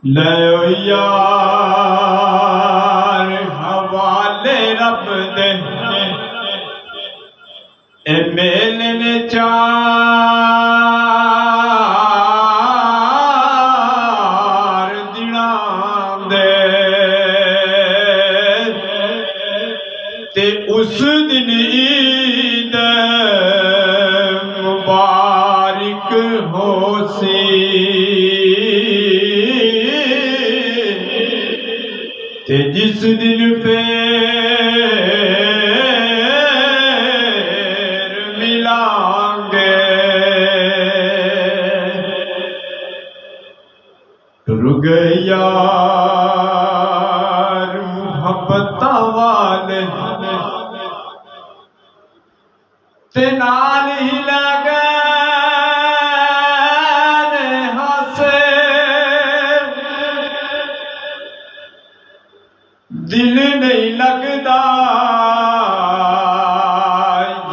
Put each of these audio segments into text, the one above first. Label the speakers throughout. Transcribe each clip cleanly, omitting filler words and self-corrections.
Speaker 1: लो यार हवाले रब दे ए मेल ने चार दिना दे ते उस दिन ईद मुबारक हो सी ते जिस दिन फिर मिलांगे टुर गए यार मुहब्बत वाले ते नाल ही लगे दिल नहीं लगता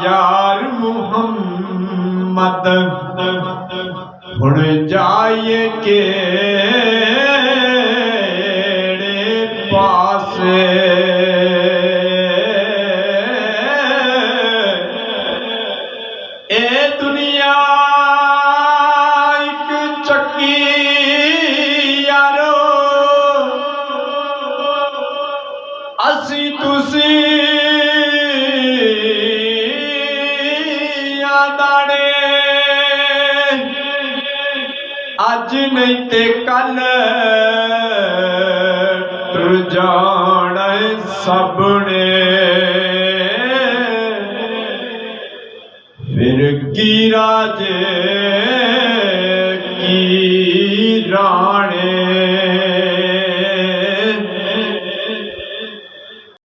Speaker 1: यार मुहम्मद हुण जाइए केड़े पासे ए दुनिया एक चक्की असी तुसी दाने अज नहीं ते कल टुर जाना सबने फिर की राजे की राणे।